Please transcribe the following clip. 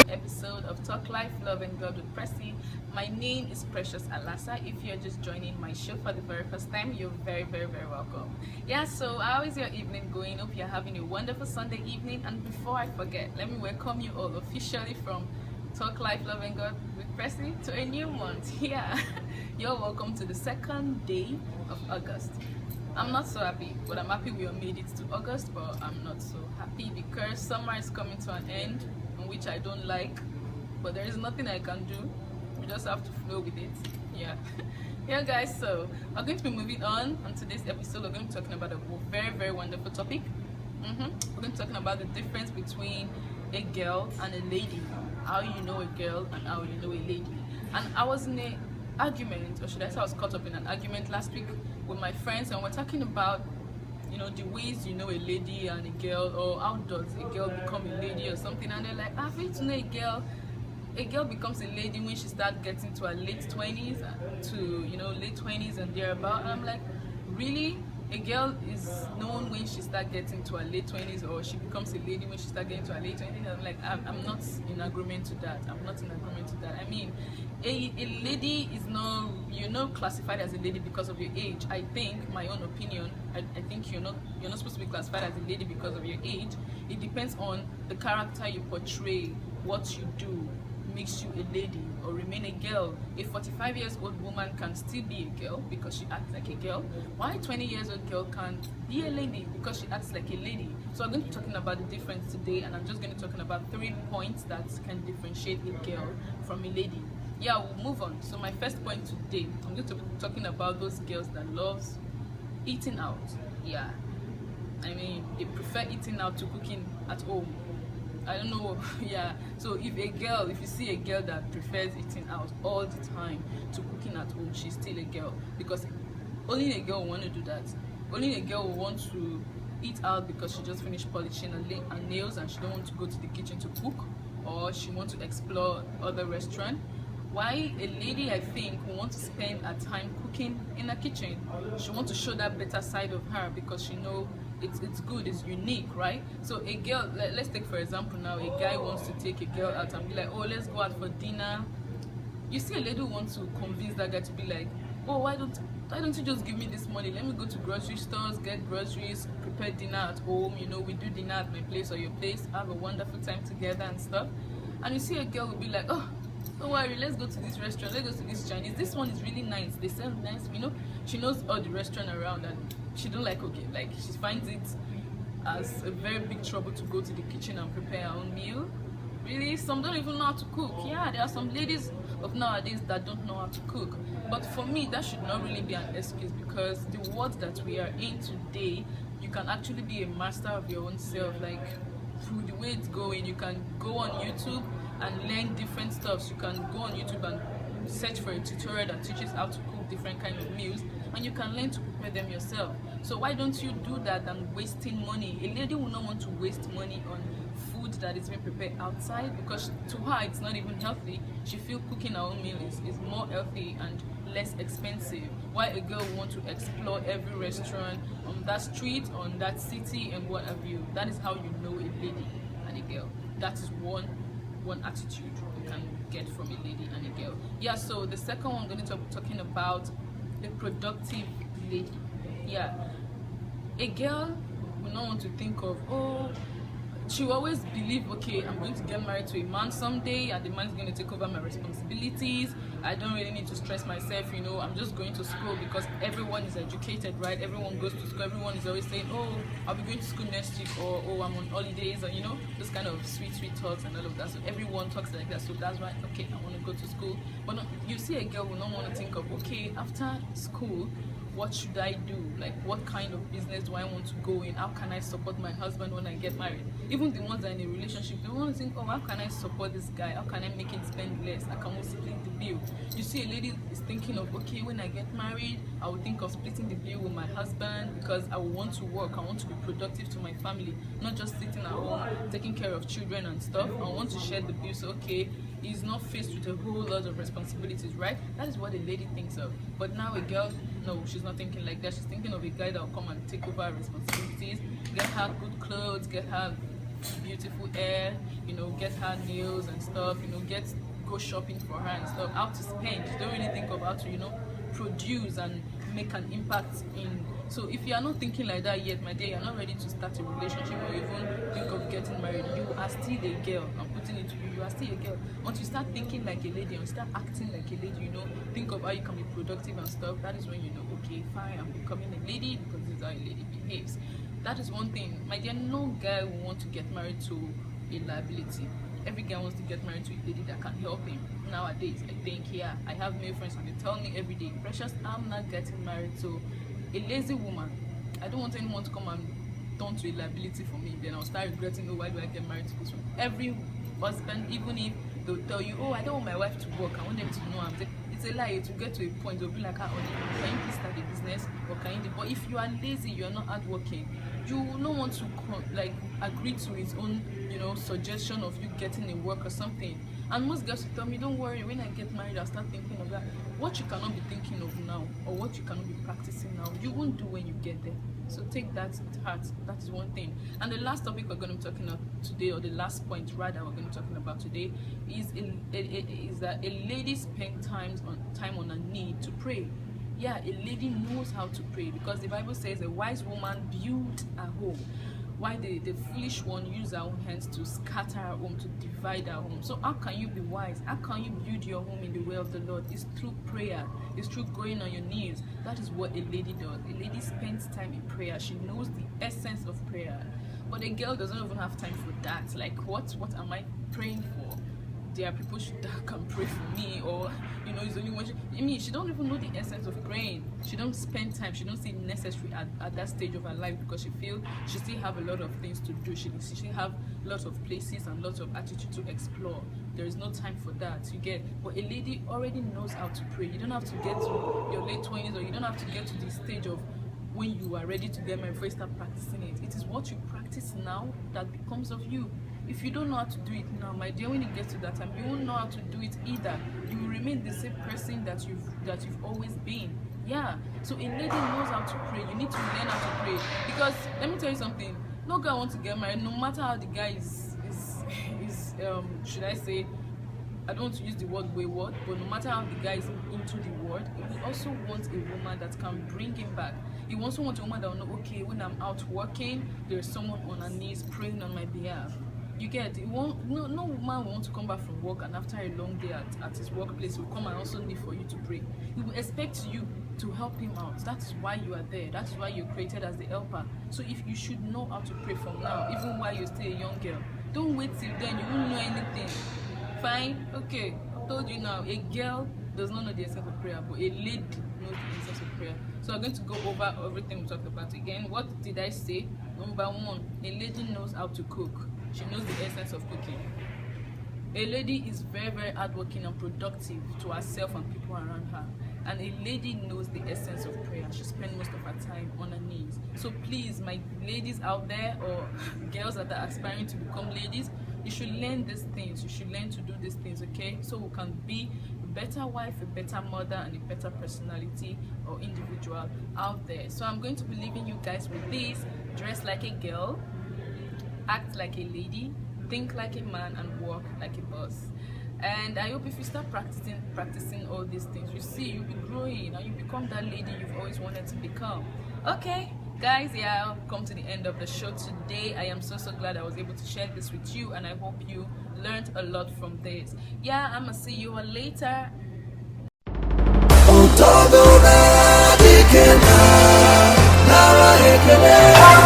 Episode of Talk Life, Love and God with Pressy. My name is Precious Alasa. If you're just joining my show for the very first time, you're very, very, very welcome. Yeah, so how is your evening going? Hope you're having a wonderful Sunday evening. And before I forget, let me welcome you all officially from Talk Life, Love and God with Pressy to a new month. Yeah, you're welcome to the second day of August. I'm not so happy, but I'm happy we made it to August, but I'm not so happy because summer is coming to an end, which I don't like, but there is nothing I can do. We just have to flow with it. Yeah. Yeah, guys, so we're going to be moving on today's episode. We're going to be talking about a very, very wonderful topic. We're going to be talking about the difference between a girl and a lady, how you know a girl and how you know a lady. And I was in a argument, or should I say I was caught up in an argument last week with my friends, and we're talking about the ways you know a lady and a girl, or how does a girl become a lady or something. And they're like, I feel to know a girl becomes a lady when she starts getting to her late 20s to late 20s and thereabout. And I'm like, really? A girl is known when she starts getting to her late 20s, or she becomes a lady when she starts getting to her late 20s? I'm like, I'm not in agreement to that. I'm not in agreement to that. I mean, a lady is not classified as a lady because of your age. I think, my own opinion, I think you're not supposed to be classified as a lady because of your age. It depends on the character you portray, what you do makes you a lady or remain a girl. A 45 years old woman can still be a girl because she acts like a girl. Why a 20 years old girl can't be a lady because she acts like a lady? So I'm going to be talking about the difference today, and I'm just going to be talking about 3 points that can differentiate a girl from a lady. Yeah, we'll move on. So my first point today, I'm going to be talking about those girls that loves eating out. Yeah, I mean, they prefer eating out to cooking at home. I don't know. Yeah, so if you see a girl that prefers eating out all the time to cooking at home, she's still a girl, because only a girl will want to do that. Only a girl will want to eat out because she just finished polishing her nails and she don't want to go to the kitchen to cook, or she wants to explore other restaurants. Why a lady, I think, will want to spend her time cooking in her kitchen. She wants to show that better side of her because she knows it's good, it's unique, right? So a girl, let's take for example now, a guy wants to take a girl out and be like, oh, let's go out for dinner. You see a lady who wants to convince that guy to be like, oh, why don't you just give me this money? Let me go to grocery stores, get groceries, prepare dinner at home. We do dinner at my place or your place, have a wonderful time together and stuff. And you see a girl will be like, oh, don't worry, let's go to this restaurant, let's go to this Chinese. This one is really nice, they sell nice, she knows all the restaurant around, and she don't like cooking. Like, she finds it as a very big trouble to go to the kitchen and prepare her own meal. Really, some don't even know how to cook. Yeah, there are some ladies of nowadays that don't know how to cook. But for me, that should not really be an excuse, because the world that we are in today, you can actually be a master of your own self. Like, through the way it's going, you can go on YouTube and learn different stuff. You can go on YouTube and search for a tutorial that teaches how to cook different kind of meals, and you can learn to prepare them yourself. So why don't you do that than wasting money? A lady will not want to waste money on food that is being prepared outside, because to her it's not even healthy. She feels cooking her own meal is more healthy and less expensive. Why a girl will want to explore every restaurant on that street, on that city, and what have you. That is how you know a lady and a girl. That is one attitude you can get from a lady and a girl. Yeah, so the second one I'm going to be talking about the productive lady. Yeah, a girl will not want to think of, oh, she will always believe, okay, I'm going to get married to a man someday, and the man is going to take over my responsibilities. I don't really need to stress myself, I'm just going to school, because everyone is educated, right? Everyone goes to school. Everyone is always saying, oh, I'll be going to school next week, or oh, I'm on holidays, or those kind of sweet talks and all of that. So everyone talks like that. So that's why, okay, I want to go to school. But no, you see a girl will not want to think of, okay, after school, what should I do? Like, what kind of business do I want to go in? How can I support my husband when I get married? Even the ones that are in a relationship, they want to think, oh, how can I support this guy? How can I make him spend less? I can also split the bill. You see, a lady is thinking of, okay, when I get married, I will think of splitting the bill with my husband, because I will want to work. I want to be productive to my family, not just sitting at home taking care of children and stuff. I want to share the bill. So, okay, he's not faced with a whole lot of responsibilities, right? That is what a lady thinks of. But now a girl, No, she's not thinking like that. She's thinking of a guy that will come and take over her responsibilities, get her good clothes, get her beautiful hair, get her nails and stuff, go shopping for her and stuff, how to spend. You don't really think of how to, produce and make an impact in. So if you are not thinking like that yet, my dear, you're not ready to start a relationship or even think of getting married. You are still a girl. I'm putting it to you. You are still a girl. Once you start thinking like a lady, and start acting like a lady, think of how you can be productive and stuff, that is when you know, okay, fine, I'm becoming a lady because this is how a lady behaves. That is one thing. My dear, no guy will want to get married to a liability. Every guy wants to get married to a lady that can help him. Nowadays, I think, I have male friends and they tell me every day, Precious, I'm not getting married to a lazy woman. I don't want anyone to come and turn to a liability for me. Then I'll start regretting, why do I get married to this one? Every husband, even if they'll tell you, I don't want my wife to work, I want them to know it's a lie. To get to a point, they'll be like, can you please start a business? Or can you? But if you are lazy, you are not hardworking, you will not want to agree to his own suggestion of you getting a work or something. And most girls will tell me, don't worry, when I get married, I'll start thinking of that. What you cannot be thinking of now, or what you cannot be practicing now, you won't do when you get there. So take that to heart. That is one thing. And the last topic we're going to be talking about today, or the last point rather we're going to be talking about today, is that a lady spends time on her knee to pray. Yeah, a lady knows how to pray, because the Bible says a wise woman built a home, while the foolish one use her own hands to scatter her home, to divide her home. So how can you be wise? How can you build your home in the way of the Lord? It's through prayer. It's through going on your knees. That is what a lady does. A lady spends time in prayer. She knows the essence of prayer. But a girl doesn't even have time for that. Like, what am I praying for? There are people that can pray for me, or it's only when she don't even know the essence of praying. She don't spend time. She don't see it necessary at that stage of her life, because she feel she still have a lot of things to do. She have lots of places and lots of attitude to explore. There is no time for that, you get. But a lady already knows how to pray. You don't have to get to your late 20s, or you don't have to get to the stage of when you are ready to get married before you start practicing it. It is what you practice now that becomes of you. If you don't know how to do it now, my dear, when you get to that time, you won't know how to do it either. You will remain the same person that you've always been. Yeah. So a lady knows how to pray. You need to learn how to pray. Because let me tell you something. No guy wants to get married, no matter how the guy is should I say, I don't want to use the word wayward, but no matter how the guy is into the word, he also wants a woman that can bring him back. He also wants a woman that will know, okay, when I'm out working, there's someone on her knees praying on my behalf. You get it. No woman will want to come back from work, and after a long day at his workplace, he will come and also need for you to pray. He will expect you to help him out. That is why you are there. That is why you're created as the helper. So if you should know how to pray from now, even while you're still a young girl. Don't wait till then. You won't know anything. Fine? Okay. I told you now. A girl does not know the essence of prayer, but a lady knows the essence of prayer. So I'm going to go over everything we talked about again. What did I say? Number one, a lady knows how to cook. She knows the essence of cooking. A lady is very, very hardworking and productive to herself and people around her. And a lady knows the essence of prayer. She spends most of her time on her knees. So please, my ladies out there, or girls that are aspiring to become ladies, you should learn these things. You should learn to do these things, okay? So we can be a better wife, a better mother, and a better personality or individual out there. So I'm going to be leaving you guys with this. Dress like a girl, act like a lady, think like a man, and walk like a boss. And I hope if you start practicing all these things, you see you'll be growing and you become that lady you've always wanted to become. Okay guys, I've come to the end of the show today. I am so glad I was able to share this with you, and I hope you learned a lot from this. I'm gonna see you all later. Otodo na dikena, nawa ekele.